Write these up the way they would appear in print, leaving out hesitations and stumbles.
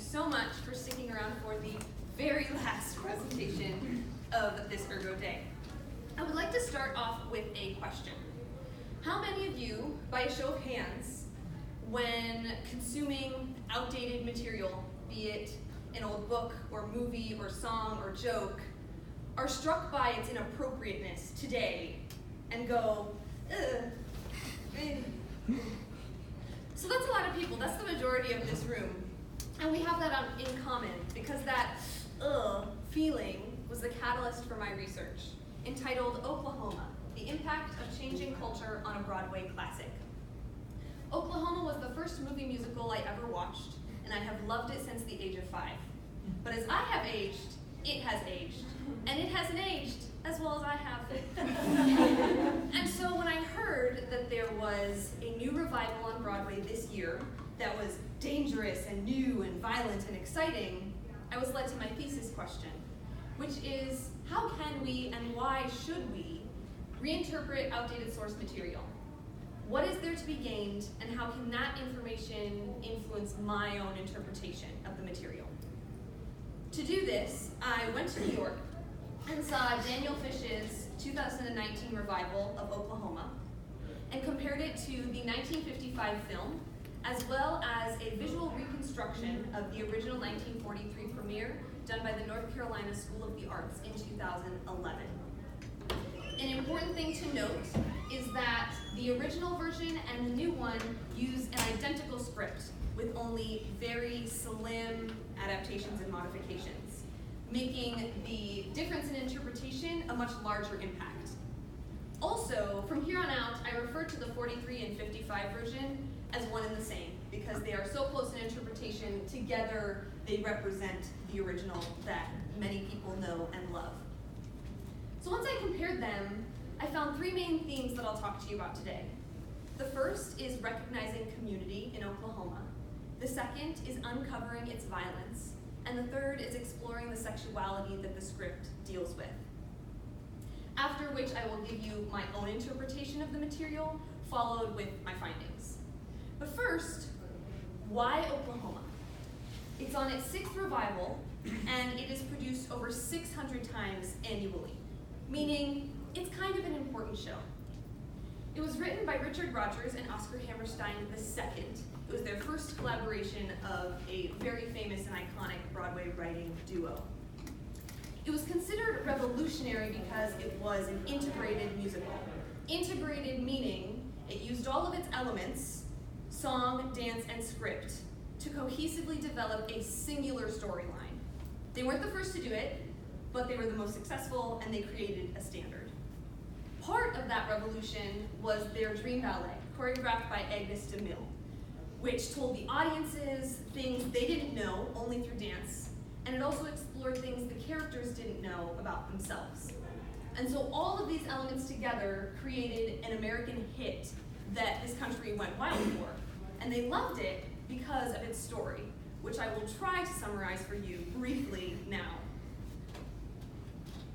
so much for sticking around for the very last presentation of this URGO day. I would like to start off with a question. How many of you, by a show of hands, when consuming outdated material, be it an old book or movie or song or joke, are struck by its inappropriateness today and go, ugh, eh. So that's a lot of people. That's the majority of this room. And we have that in common because that feeling was the catalyst for my research, entitled Oklahoma, the Impact of Changing Culture on a Broadway Classic. Oklahoma was the first movie musical I ever watched, and I have loved it since the age of 5. But as I have aged, it has aged, and it hasn't aged as well as I have. And so when I heard that there was a new revival on Broadway this year that was dangerous and new and violent and exciting, I was led to my thesis question, which is, how can we and why should we reinterpret outdated source material? What is there to be gained, and how can that information influence my own interpretation of the material? To do this, I went to New York and saw Daniel Fish's 2019 revival of Oklahoma and compared it to the 1955 film, as well as a visual reconstruction of the original 1943 premiere done by the North Carolina School of the Arts in 2011. An important thing to note is that the original version and the new one use an identical script with only very slim adaptations and modifications, making the difference in interpretation a much larger impact. Also, from here on out, I refer to the 43 and 55 version as one and the same, because they are so close in interpretation, together they represent the original that many people know and love. So once I compared them, I found 3 main themes that I'll talk to you about today. The first is recognizing community in Oklahoma. The second is uncovering its violence. And the third is exploring the sexuality that the script deals with. After which I will give you my own interpretation of the material, followed with my findings. But first, why Oklahoma? It's on its 6th revival, and it is produced over 600 times annually, meaning it's kind of an important show. It was written by Richard Rodgers and Oscar Hammerstein II. It was their first collaboration of a very famous and iconic Broadway writing duo. It was considered revolutionary because it was an integrated musical. Integrated meaning it used all of its elements, song, dance, and script, to cohesively develop a singular storyline. They weren't the first to do it, but they were the most successful, and they created a standard. Part of that revolution was their dream ballet, choreographed by Agnes DeMille, which told the audiences things they didn't know only through dance, and it also explored things the characters didn't know about themselves. And so all of these elements together created an American hit that this country went wild for. And they loved it because of its story, which I will try to summarize for you briefly now.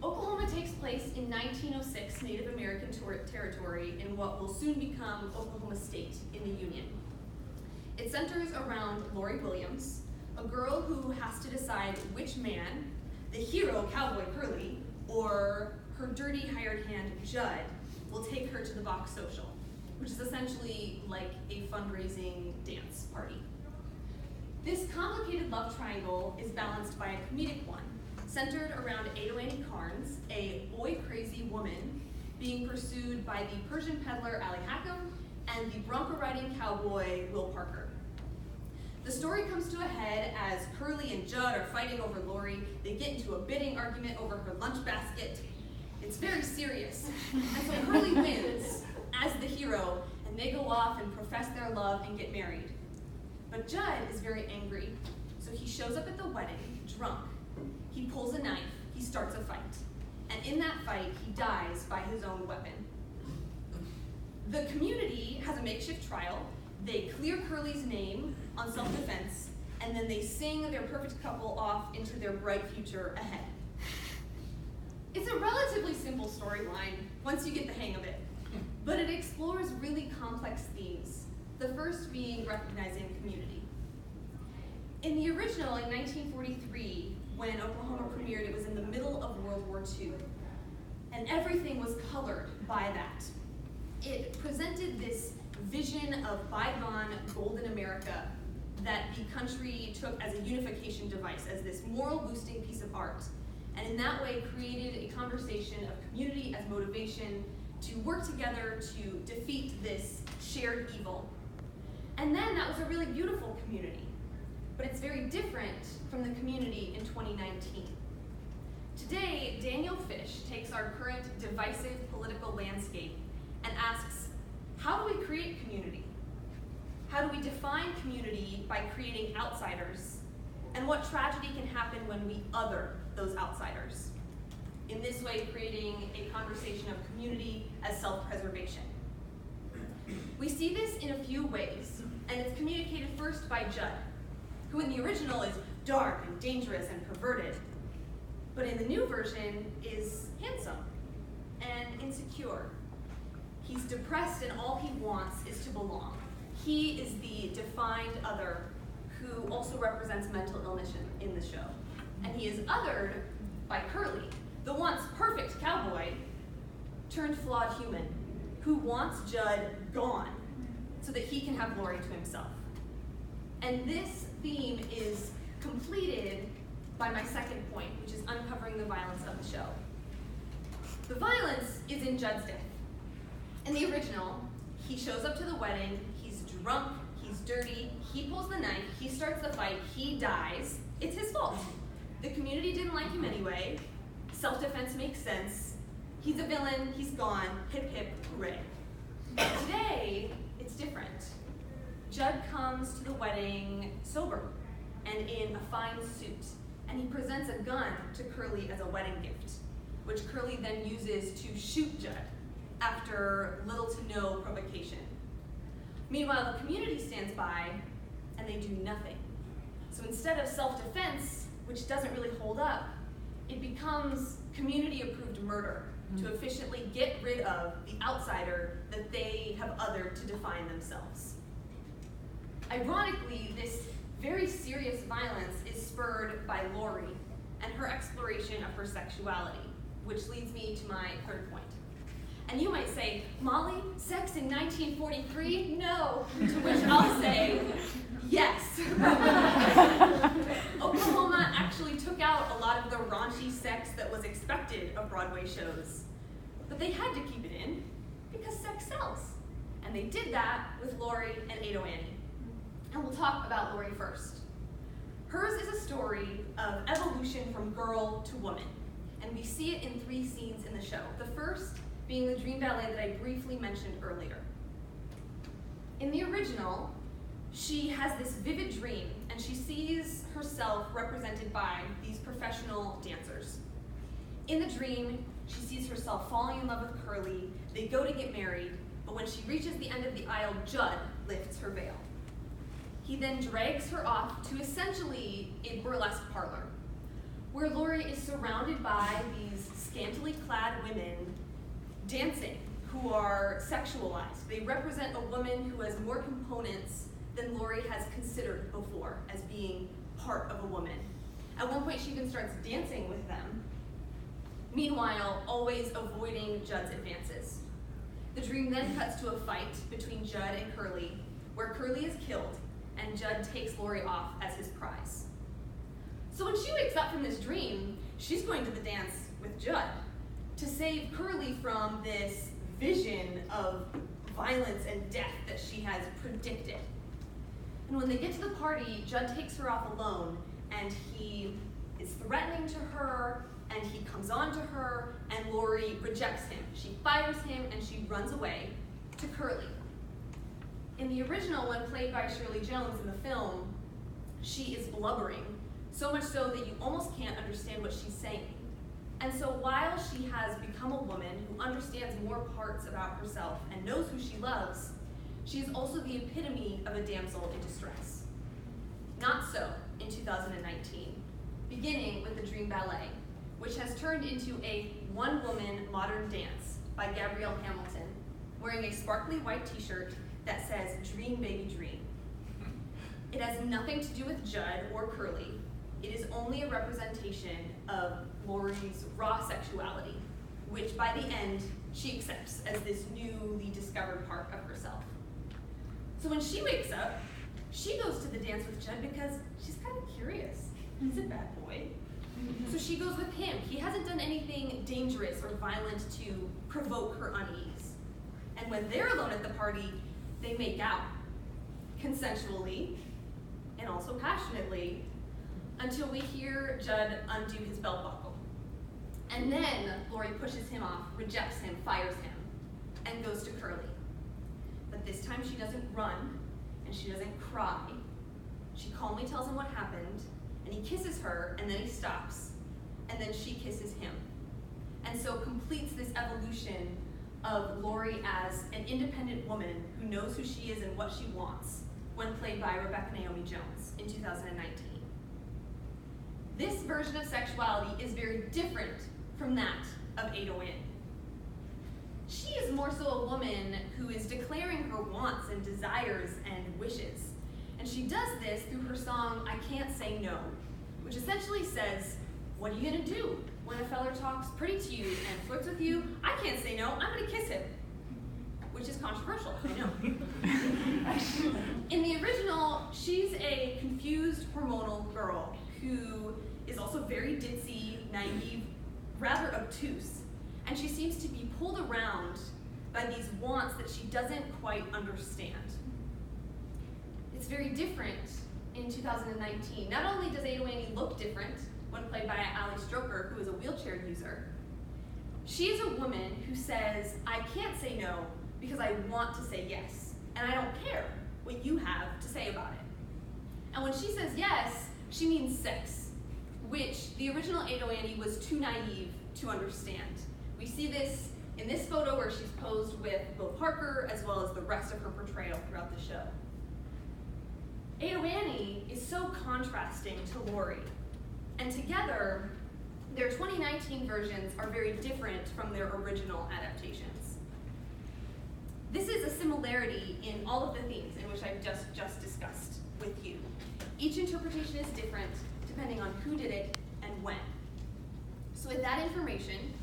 Oklahoma takes place in 1906 Native American territory in what will soon become Oklahoma State in the Union. It centers around Lori Williams, a girl who has to decide which man, the hero Cowboy Curly, or her dirty hired hand Judd, will take her to the Bach Social, which is essentially like a fundraising dance party. This complicated love triangle is balanced by a comedic one, centered around Ada Annie Carnes, a boy-crazy woman being pursued by the Persian peddler Allie Hackham and the bronco-riding cowboy Will Parker. The story comes to a head as Curly and Judd are fighting over Lori. They get into a bidding argument over her lunch basket. It's very serious. And so Curly wins as the hero, and they go off and profess their love and get married. But Judd is very angry, so he shows up at the wedding, drunk. He pulls a knife, he starts a fight. And in that fight, he dies by his own weapon. The community has a makeshift trial. They clear Curly's name on self-defense, and then they sing their perfect couple off into their bright future ahead. It's a relatively simple storyline once you get the hang of it, but it explores really complex themes, the first being recognizing community. In the original, in 1943, when Oklahoma premiered, it was in the middle of World War II. And everything was colored by that. It presented this vision of bygone golden America that the country took as a unification device, as this moral boosting piece of art. And in that way created a conversation of community as motivation to work together to defeat this shared evil. And then that was a really beautiful community. But it's very different from the community in 2019. Today, Daniel Fish takes our current divisive political landscape and asks, how do we create community? How do we define community by creating outsiders? And what tragedy can happen when we other those outsiders? In this way, creating a conversation of community as self-preservation. We see this in a few ways, and it's communicated first by Judd, who in the original is dark and dangerous and perverted, but in the new version is handsome and insecure. He's depressed and all he wants is to belong. He is the defined other who also represents mental illness in the show. And he is othered by Curly, the once perfect cowboy turned flawed human who wants Judd gone so that he can have Laurie to himself. And this theme is completed by my second point, which is uncovering the violence of the show. The violence is in Judd's death. In the original, he shows up to the wedding, he's drunk, he's dirty, he pulls the knife, he starts the fight, he dies. It's his fault. The community didn't like him anyway. Self-defense makes sense. He's a villain, he's gone, hip hip, hooray. Today, it's different. Judd comes to the wedding sober and in a fine suit, and he presents a gun to Curly as a wedding gift, which Curly then uses to shoot Judd after little to no provocation. Meanwhile, the community stands by and they do nothing. So instead of self-defense, which doesn't really hold up, it becomes community-approved murder to efficiently get rid of the outsider that they have othered to define themselves. Ironically, this very serious violence is spurred by Laurie and her exploration of her sexuality, which leads me to my third point. And you might say, Molly, sex in 1943? No. To which I'll say, yes. Oklahoma actually took out a lot of the raunchy sex that was expected of Broadway shows. But they had to keep it in because sex sells. And they did that with Laurie and Ado Annie. And we'll talk about Laurie first. Hers is a story of evolution from girl to woman. And we see it in 3 scenes in the show. The first being the dream ballet that I briefly mentioned earlier. In the original, she has this vivid dream, and she sees herself represented by these professional dancers. In the dream, she sees herself falling in love with Curly. They go to get married, but when she reaches the end of the aisle, Judd lifts her veil. He then drags her off to essentially a burlesque parlor, where Laurie is surrounded by these scantily clad women dancing who are sexualized. They represent a woman who has more components than Laurie has considered before as being part of a woman. At one point, she even starts dancing with them, meanwhile, always avoiding Judd's advances. The dream then cuts to a fight between Judd and Curly, where Curly is killed, and Judd takes Laurie off as his prize. So when she wakes up from this dream, she's going to the dance with Judd to save Curly from this vision of violence and death that she has predicted. And when they get to the party, Judd takes her off alone, and he is threatening to her, and he comes on to her, and Laurie rejects him. She fires him, and she runs away to Curly. In the original, when played by Shirley Jones in the film, she is blubbering, so much so that you almost can't understand what she's saying. And so while she has become a woman who understands more parts about herself and knows who she loves, she is also the epitome of a damsel in distress. Not so in 2019, beginning with the Dream Ballet, which has turned into a one-woman modern dance by Gabrielle Hamilton, wearing a sparkly white t-shirt that says, "Dream, baby, dream." It It has nothing to do with Judd or Curly. It is only a representation of Laurie's raw sexuality, which by the end, she accepts as this newly discovered part of herself. So when she wakes up, she goes to the dance with Judd because she's kind of curious. He's a bad boy. So she goes with him. He hasn't done anything dangerous or violent to provoke her unease. And when they're alone at the party, they make out, consensually, and also passionately, until we hear Judd undo his belt buckle. And then Laurie pushes him off, rejects him, fires him, and goes to Curly. But this time she doesn't run, and she doesn't cry. She calmly tells him what happened, and he kisses her, and then he stops, and then she kisses him. And so completes this evolution of Laurie as an independent woman who knows who she is and what she wants, when played by Rebecca Naomi Jones in 2019. This version of sexuality is very different from that of Ada Wynn. She is more so a woman who is declaring her wants and desires and wishes. And she does this through her song, I Can't Say No, which essentially says, what are you gonna do when a feller talks pretty to you and flirts with you? I can't say no, I'm gonna kiss him. Which is controversial, I know. In the original, she's a confused hormonal girl who is also very ditzy, naive, rather obtuse. And she seems to be pulled around by these wants that she doesn't quite understand. It's very different in 2019. Not only does Ada Wynn look different when played by Ali Stroker, who is a wheelchair user, she is a woman who says, I can't say no because I want to say yes, and I don't care what you have to say about it. And when she says yes, she means sex, which the original Ada Wynn was too naive to understand. We see this in this photo where she's posed with Will Parker, as well as the rest of her portrayal throughout the show. Ada Wynn is so contrasting to Laurie, and together, their 2019 versions are very different from their original adaptations. This is a similarity in all of the themes in which I've just discussed with you. Each interpretation is different depending on who did it and when. So with that information,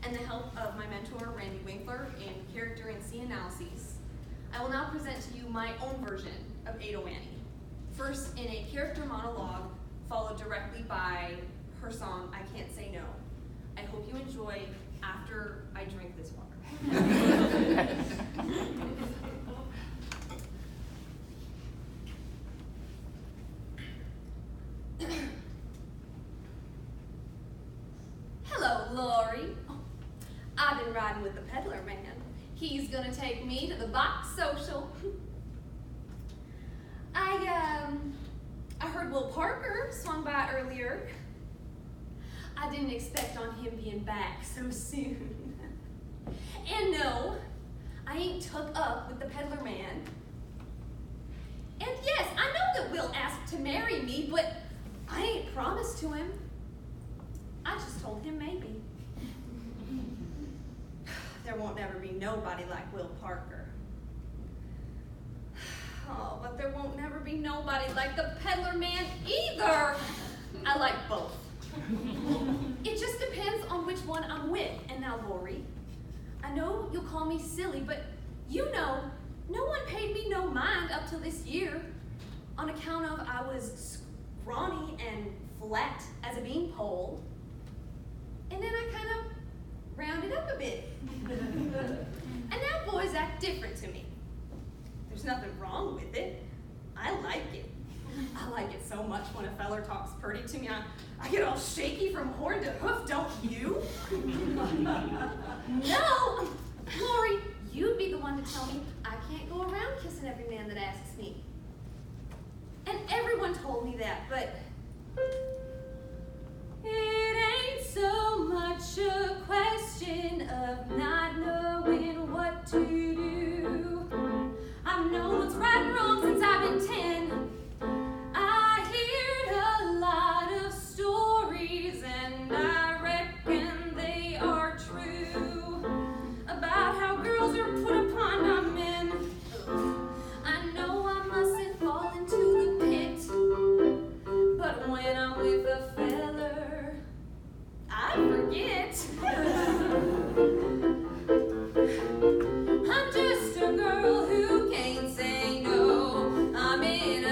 and the help of my mentor, Randy Winkler, in character and scene analyses, I will now present to you my own version of Ada Wynn. First in a character monologue, followed directly by her song, I Can't Say No. I hope you enjoy after I drink this water. Hello, Laurie. I've been riding with the peddler man. He's gonna take me to the box social. I heard Will Parker swung by earlier. I didn't expect on him being back so soon. And no, I ain't took up with the peddler man. And yes, I know that Will asked to marry me, but I ain't promised to him. I just told him maybe. There won't never be nobody like Will Parker. Oh, but there won't never be nobody like the peddler man either. I like both. It just depends on which one I'm with. And now, Laurie, I know you'll call me silly, but you know, no one paid me no mind up till this year on account of I was scrawny and flat as a beanpole. And then I kind of rounded up a bit. And now boys act different to me. There's nothing wrong with it. I like it. I like it so much when a feller talks pretty to me. I get all shaky from horn to hoof, don't you? No! Laurie, you'd be the one to tell me I can't go around kissing every man that asks me. And everyone told me that, but it ain't so much a question of not knowing what to do. I've known what's right and wrong since I've been 10. I heard a lot of stories, and I reckon they are true, about how girls are put upon by men. I know I mustn't fall into the pit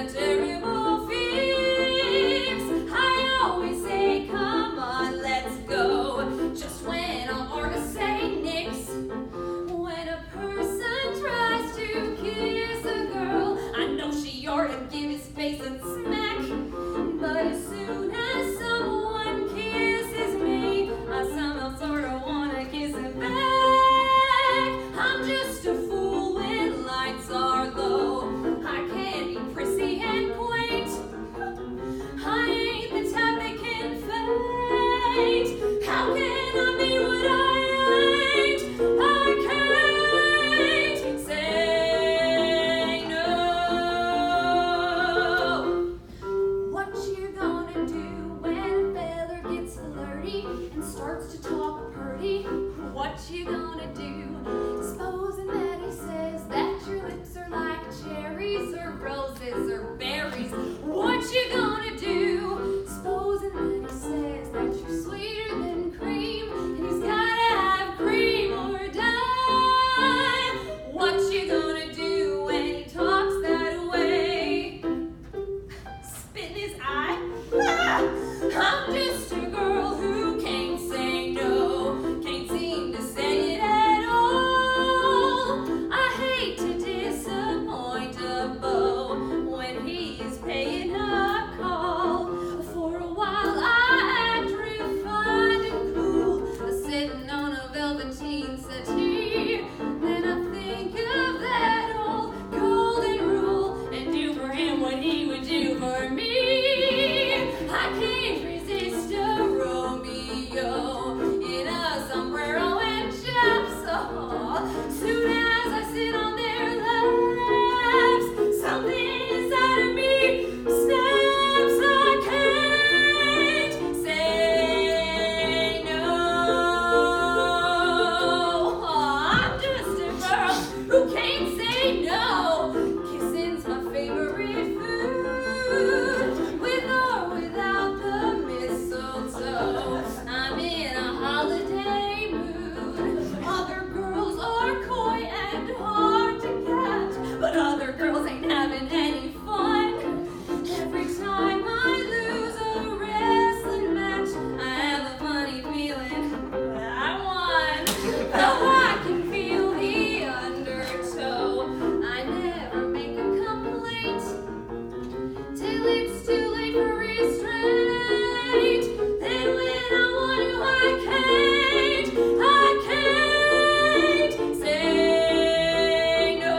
a terrible fix. I always say, come on, let's go. Just when I ought to say nix. When a person tries to kiss a girl, I know she ought to give his face a smack. But as soon as someone kisses me, I somehow sort of want to kiss him back. I'm just a fool when lights are low. I can't be prissy and quaint. I ain't the type that can faint. How can I be what I ain't? I can't say no. What you gonna do when a feller gets flirty and starts to talk purty? What you gonna do? Supposing that he says that your lips are like cherries or roses or berries. What you gonna do? Supposing that he says that you're sweeter than cream and he's gotta have cream or die. What you gonna do when he talks that way? Spit in his eye? I'm just a girl who can't say no, can't seem to say it at all. I hate to disappoint a beau when he's paying a call. For a while I act refined and cool, sitting on a velveteen settee. Then I think of that old golden rule and do for him what he would do for me. I can't resist a Romeo in a sombrero and chaps. Soon as I sit on their laps, something inside of me snaps. I can't say no. I'm just a girl who can't say no. Kissing's my favorite food, with or without the mistletoe. I'm in a holiday mood. Other girls are coy and hard to catch, but other girls ain't having any fun. Every time I lose a wrestling match, I have a funny feeling that I won. Though I can feel the undertow, I never make a complaint till it's too late for restraint. Then when I want to, I can't say no.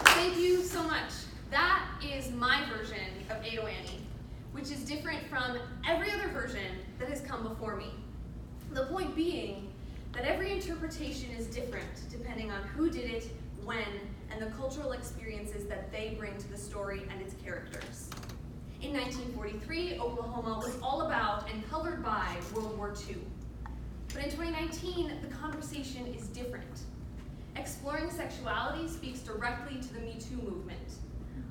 Thank you so much. That is my version of Ado Annie, which is different from every other version that has come before me. The point being that every interpretation is different depending on who did it, when, and the cultural experiences that they bring to the story and its characters. In 1943, Oklahoma was all about and colored by World War II. But in 2019, the conversation is different. Exploring sexuality speaks directly to the Me Too movement.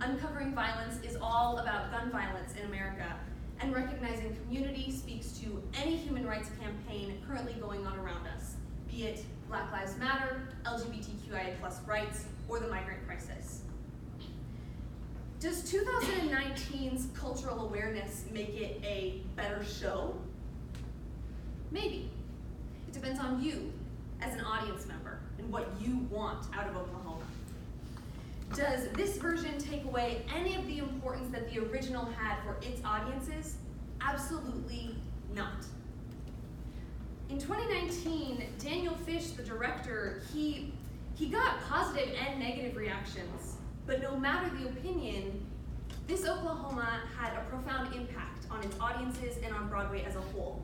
Uncovering violence is all about gun violence in America, and recognizing community speaks to any human rights campaign currently going on around us, be it Black Lives Matter, LGBTQIA+ rights, or the migrant crisis. Does 2019's cultural awareness make it a better show? Maybe. It depends on you as an audience member and what you want out of Oklahoma. Does this version take away any of the importance that the original had for its audiences? Absolutely not. In 2019, Daniel Fish, the director, he got positive and negative reactions, but no matter the opinion, this Oklahoma had a profound impact on its audiences and on Broadway as a whole.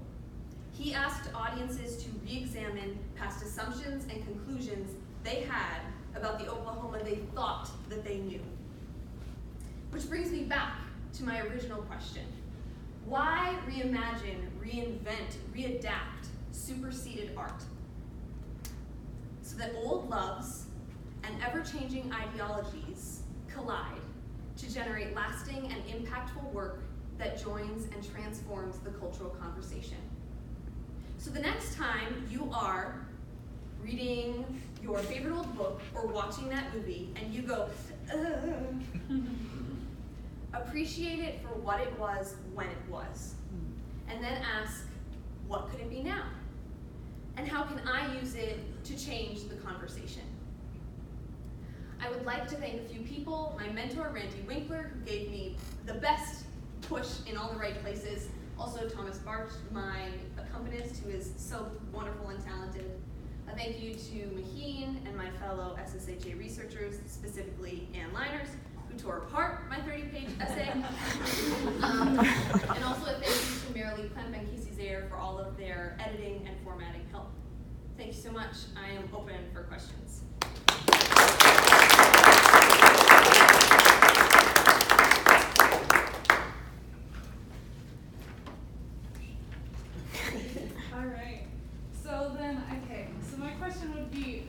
He asked audiences to re-examine past assumptions and conclusions they had about the Oklahoma they thought that they knew. Which brings me back to my original question. Why reimagine, reinvent, readapt superseded art? So that old loves and ever-changing ideologies collide to generate lasting and impactful work that joins and transforms the cultural conversation. So the next time you are reading your favorite old book or watching that movie and you go, appreciate it for what it was when it was. And then ask, what could it be now? And how can I use it to change the conversation? I would like to thank a few people, my mentor, Randy Winkler, who gave me the best push in all the right places. Also Thomas Barch, my accompanist, who is so wonderful and talented. A thank you to Maheen and my fellow SSHA researchers, specifically Ann Liners, who tore apart my 30-page essay. And also a thank you to Marilee Klemp and Casey Zayer for all of their editing and formatting help. Thank you so much. I am open for questions. All right. So then, okay. So my question would be,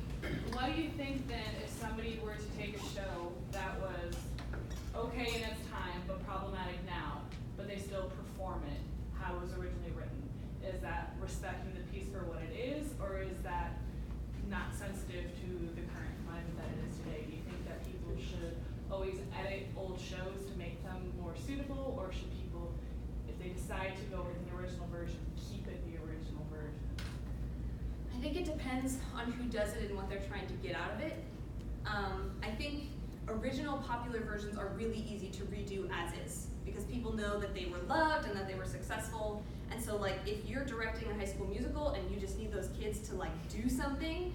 what do you think then if somebody were to take a show that was okay in its time but problematic now, but they still perform it how it was originally written? Is that respecting the piece for what it is, or is that not sensitive to the current climate that it is today? Do you think that people should always edit old shows to make them more suitable, or should people, if they decide to go with the original version, keep it the original version? I think it depends on who does it and what they're trying to get out of it. I think original popular versions are really easy to redo as is, because people know that they were loved and that they were successful. And so like if you're directing a high school musical and you just need those kids to like do something,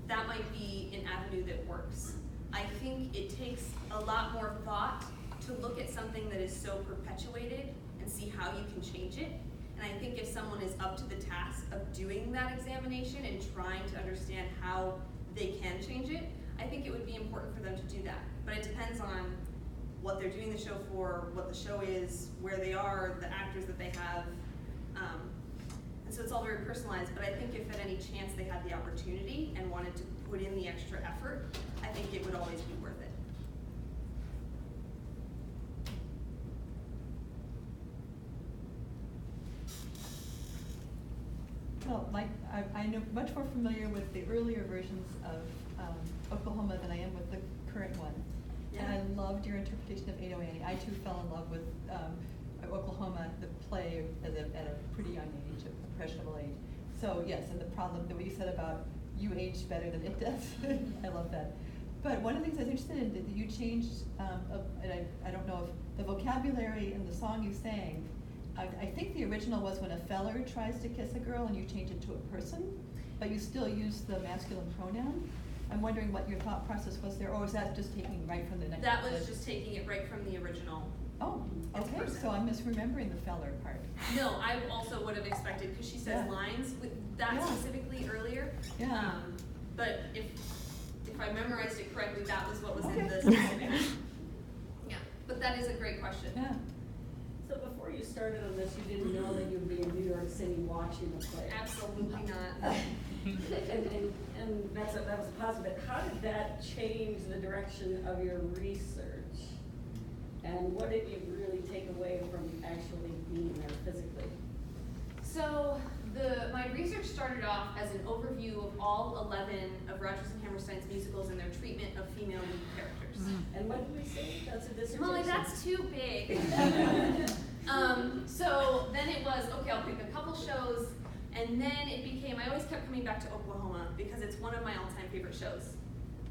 that might be an avenue that works. I think it takes a lot more thought to look at something that is so perpetuated and see how you can change it. And I think if someone is up to the task of doing that examination and trying to understand how they can change it, I think it would be important for them to do that. But it depends on what they're doing the show for, what the show is, where they are, the actors that they have. And so it's all very personalized, but I think if at any chance they had the opportunity and wanted to put in the extra effort, I think it would always be worth it. Well, I'm much more familiar with the earlier versions of Oklahoma than I am with the current one. Yeah. And I loved your interpretation of 808. I too fell in love with Oklahoma, the play, at a pretty young age, a impressionable age. So yes, and the problem that what you said about you aged better than it does, I love that. But one of the things I was interested in, that you changed, and I don't know if the vocabulary in the song you sang, I think the original was when a feller tries to kiss a girl and you change it to a person, but you still use the masculine pronoun. I'm wondering what your thought process was there, or was that just taking right from the next? That was just taking it right from the original. Oh, okay, so I'm misremembering the feller part. No, I also would have expected, because she says lines with that specifically earlier. Yeah. But if I memorized it correctly, that was what was in the specific. Yeah, but that is a great question. Yeah. So before you started on this, you didn't know that you'd be in New York City watching the play. Absolutely not. and that was a positive. How did that change the direction of your research? And what did you really take away from actually being there physically? So my research started off as an overview of all 11 of Rodgers and Hammerstein's musicals and their treatment of female lead characters. And what did we say? That's a dissertation. Molly, that's too big. So then it was, okay, I'll pick a couple shows, and then it became, I always kept coming back to Oklahoma because it's one of my all-time favorite shows.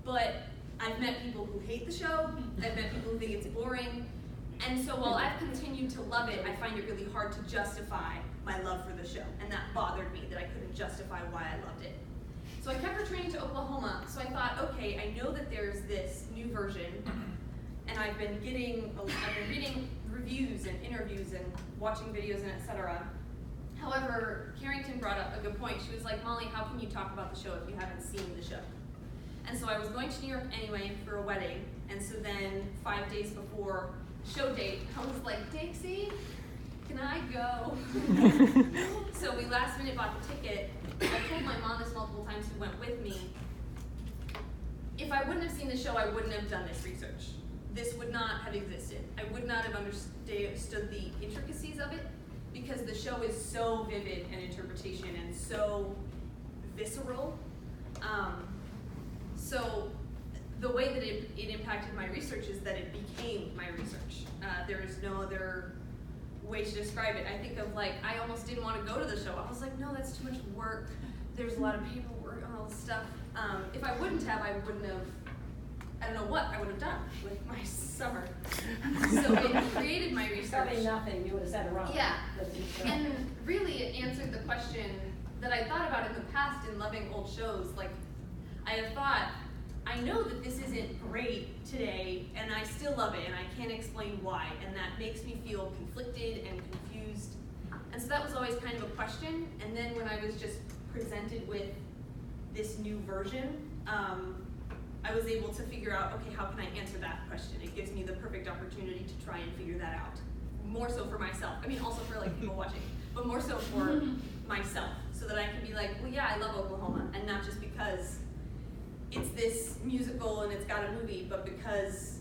But I've met people who hate the show, I've met people who think it's boring, and so while I've continued to love it, I find it really hard to justify my love for the show, and that bothered me, that I couldn't justify why I loved it. So I kept returning to Oklahoma, so I thought, okay, I know that there's this new version, and I've been reading reviews and interviews and watching videos and etc. However, Carrington brought up a good point. She was like, Molly, how can you talk about the show if you haven't seen the show? And so I was going to New York anyway for a wedding, and so then 5 days before show date, I was like, Dixie, can I go? So we last minute bought the ticket. I told my mom this multiple times, who went with me. If I wouldn't have seen the show, I wouldn't have done this research. this would not have existed. I would not have understood the intricacies of it because the show is so vivid in interpretation and so visceral. So the way that it impacted my research is that it became my research. There is no other way to describe it. I think of like, I almost didn't want to go to the show. I was like, no, that's too much work. There's a lot of paperwork and all this stuff. If I wouldn't have, I wouldn't have, I don't know what I would have done with my summer. So it created my research. Probably nothing, you would have sat around. Yeah, and really it answered the question that I thought about in the past in loving old shows. Like, I have thought, I know that this isn't great today, and I still love it, and I can't explain why, and that makes me feel conflicted and confused. And so that was always kind of a question, and then when I was just presented with this new version, I was able to figure out, okay, how can I answer that question? It gives me the perfect opportunity to try and figure that out. More so for myself. I mean, also for like people watching, but more so for myself, so that I can be like, well, yeah, I love Oklahoma, and not just because it's this musical and it's got a movie, but because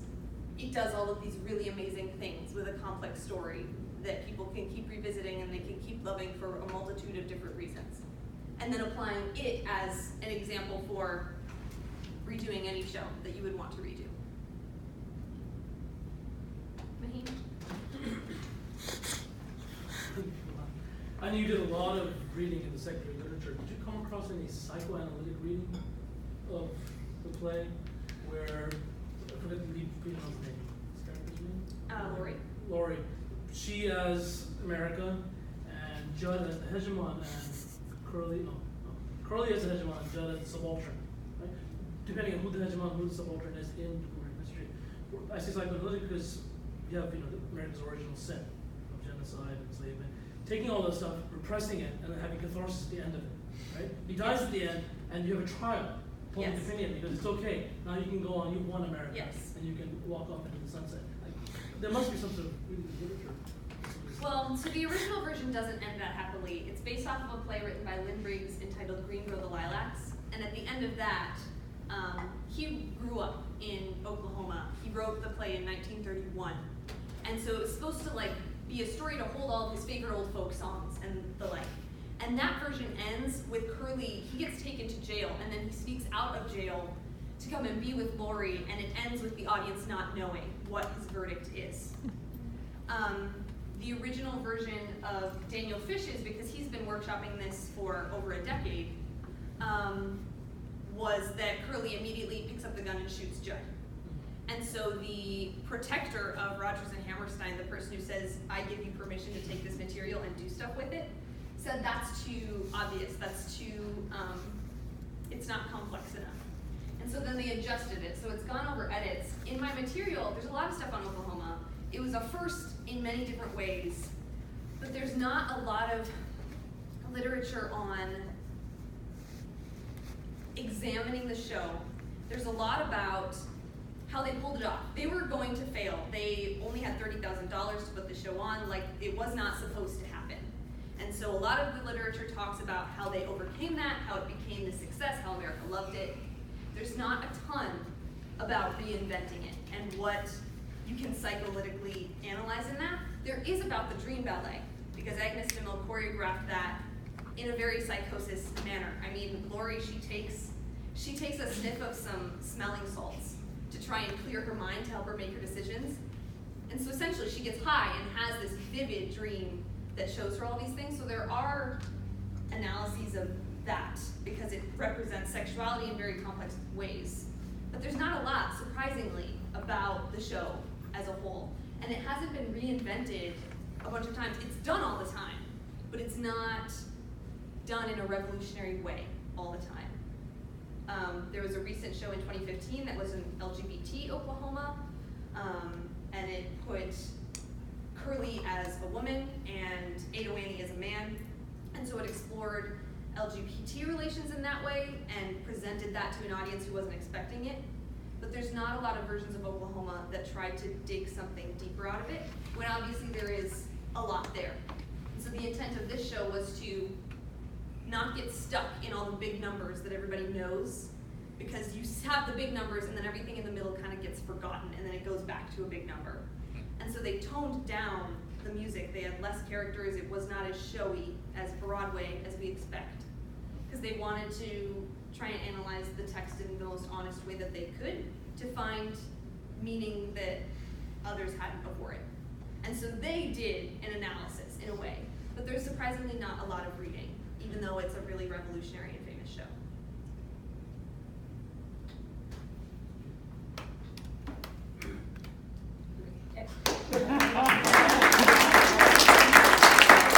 it does all of these really amazing things with a complex story that people can keep revisiting and they can keep loving for a multitude of different reasons. And then applying it as an example for redoing any show that you would want to redo. Maheen? I know you did a lot of reading in the secondary literature. Did you come across any psychoanalytic reading of the play where, I forget the lead female's name, this character's name? Lori. Lori. She as America, and Judd as the hegemon, and Curly as the hegemon, and Judd as the subaltern, right? Depending on who the hegemon, who the subaltern is in American history. I say psychoanalytic because you have, America's original sin of genocide, enslavement, taking all this stuff, repressing it, and then having catharsis at the end of it, right? He dies at the end, and you have a trial, public opinion, because it's okay. Now you can go on, you've won America, and you can walk off into the sunset. Like, there must be some sort of reading literature. Well, so the original version doesn't end that happily. It's based off of a play written by Lynn Briggs entitled Green Grow the Lilacs, and at the end of that, he grew up in Oklahoma. He wrote the play in 1931, and so it was supposed to like be a story to hold all of his favorite old folk songs and the like. And that version ends with Curly, he gets taken to jail, and then he sneaks out of jail to come and be with Lori, and it ends with the audience not knowing what his verdict is. The original version of Daniel Fish's, because he's been workshopping this for over a decade, was that Curly immediately picks up the gun and shoots Judd. And so the protector of Rodgers and Hammerstein, the person who says, I give you permission to take this material and do stuff with it, said that's too obvious, that's too, it's not complex enough. And so then they adjusted it, so it's gone over edits. In my material, there's a lot of stuff on Oklahoma. It was a first in many different ways, but there's not a lot of literature on examining the show. There's a lot about how they pulled it off. They were going to fail. They only had $30,000 to put the show on, like it was not supposed to happen. And so a lot of the literature talks about how they overcame that, how it became the success, how America loved it. There's not a ton about reinventing it and what you can psycholytically analyze in that. There is about the Dream Ballet, because Agnes Stimmel choreographed that in a very psychosis manner. I mean, Lori, she takes a sniff of some smelling salts to try and clear her mind to help her make her decisions. And so essentially she gets high and has this vivid dream that shows her all these things. So there are analyses of that because it represents sexuality in very complex ways. But there's not a lot, surprisingly, about the show as a whole. And it hasn't been reinvented a bunch of times. It's done all the time, but it's not done in a revolutionary way all the time. There was a recent show in 2015 that was in LGBT Oklahoma, and it put Curly as a woman and Ada Wanney as a man, and so it explored LGBT relations in that way and presented that to an audience who wasn't expecting it. But there's not a lot of versions of Oklahoma that try to dig something deeper out of it, when obviously there is a lot there. And so the intent of this show was to not get stuck in all the big numbers that everybody knows, because you have the big numbers and then everything in the middle kind of gets forgotten and then it goes back to a big number. And so they toned down the music. They had less characters. It was not as showy as Broadway as we expect, because they wanted to try and analyze the text in the most honest way that they could to find meaning that others hadn't before it. And so they did an analysis in a way, but there's surprisingly not a lot of reading, even though it's a really revolutionary and famous show.